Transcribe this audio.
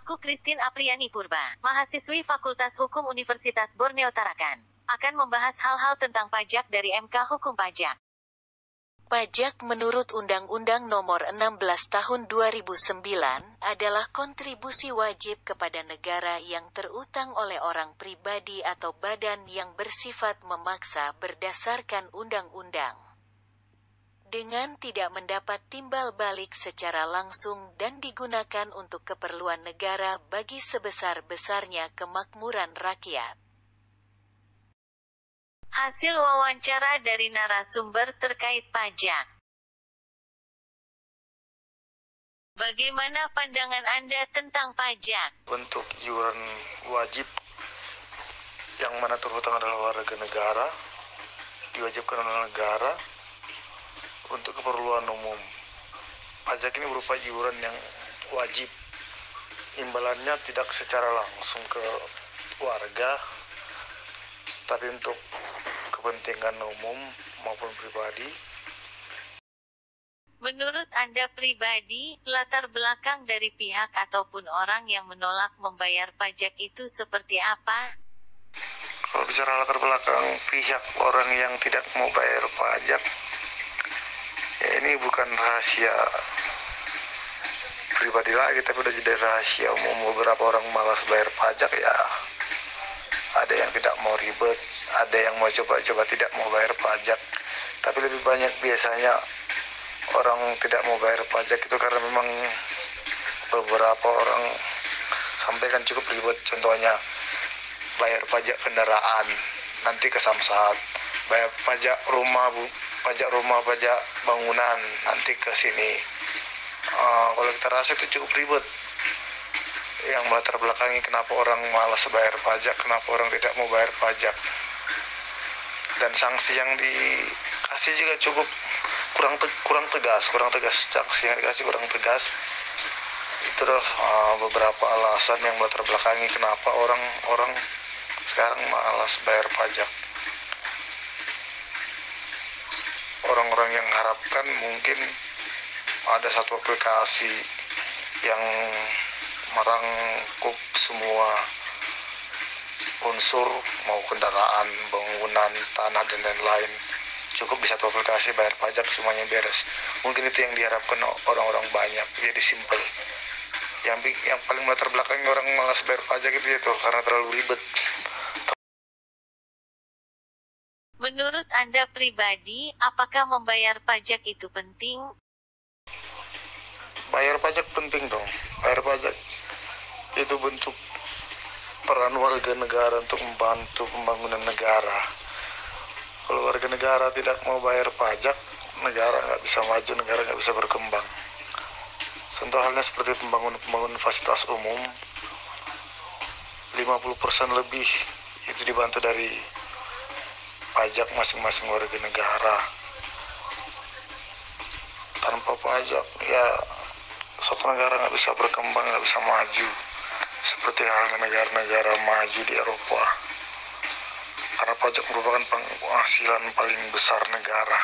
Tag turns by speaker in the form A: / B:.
A: Aku Christine Apriani Purba, mahasiswi Fakultas Hukum Universitas Borneo Tarakan, akan membahas hal-hal tentang pajak dari MK Hukum Pajak. Pajak menurut Undang-Undang Nomor 16 Tahun 2009 adalah kontribusi wajib kepada negara yang terutang oleh orang pribadi atau badan yang bersifat memaksa berdasarkan undang-undang, dengan tidak mendapat timbal balik secara langsung dan digunakan untuk keperluan negara bagi sebesar-besarnya kemakmuran rakyat. Hasil wawancara dari narasumber terkait pajak. Bagaimana pandangan Anda tentang pajak?
B: Bentuk iuran wajib yang mana terutang adalah warga negara, diwajibkan oleh negara untuk keperluan umum. Pajak ini berupa iuran yang wajib. Imbalannya tidak secara langsung ke warga, tapi untuk kepentingan umum maupun pribadi.
A: Menurut Anda pribadi, latar belakang dari pihak ataupun orang yang menolak membayar pajak itu seperti apa?
B: Kalau bicara latar belakang pihak orang yang tidak mau bayar pajak, ya ini bukan rahasia pribadi lagi, tapi udah jadi rahasia umum. Beberapa orang malas bayar pajak, ya ada yang tidak mau ribet, ada yang mau coba-coba tidak mau bayar pajak. Tapi lebih banyak biasanya orang tidak mau bayar pajak itu karena memang beberapa orang sampaikan cukup ribet. Contohnya bayar pajak kendaraan, nanti ke Samsat, bayar pajak rumah, pajak bangunan, nanti ke sini. Kalau kita rasa itu cukup ribet. Yang melatar belakangi kenapa orang malas bayar pajak, kenapa orang tidak mau bayar pajak. Dan sanksi yang dikasih juga cukup kurang tegas. Sanksi yang dikasih kurang tegas. Itu adalah beberapa alasan yang melatar belakangi kenapa orang sekarang malas bayar pajak. Orang-orang yang harapkan mungkin ada satu aplikasi yang merangkup semua unsur, mau kendaraan, bangunan, tanah, dan lain-lain. Cukup di satu aplikasi bayar pajak, semuanya beres. Mungkin itu yang diharapkan orang-orang banyak, jadi simpel. Yang paling melatar belakang orang malas bayar pajak itu karena terlalu ribet.
A: Menurut Anda pribadi, apakah membayar pajak itu penting?
B: Bayar pajak penting dong. Bayar pajak itu bentuk peran warga negara untuk membantu pembangunan negara. Kalau warga negara tidak mau bayar pajak, negara nggak bisa maju, negara nggak bisa berkembang. Contoh halnya seperti pembangunan fasilitas umum, 50% lebih itu dibantu dari pajak masing-masing warga negara. Tanpa pajak, ya suatu negara nggak bisa berkembang, nggak bisa maju. Seperti halnya negara-negara maju di Eropa. Karena pajak merupakan penghasilan paling besar negara.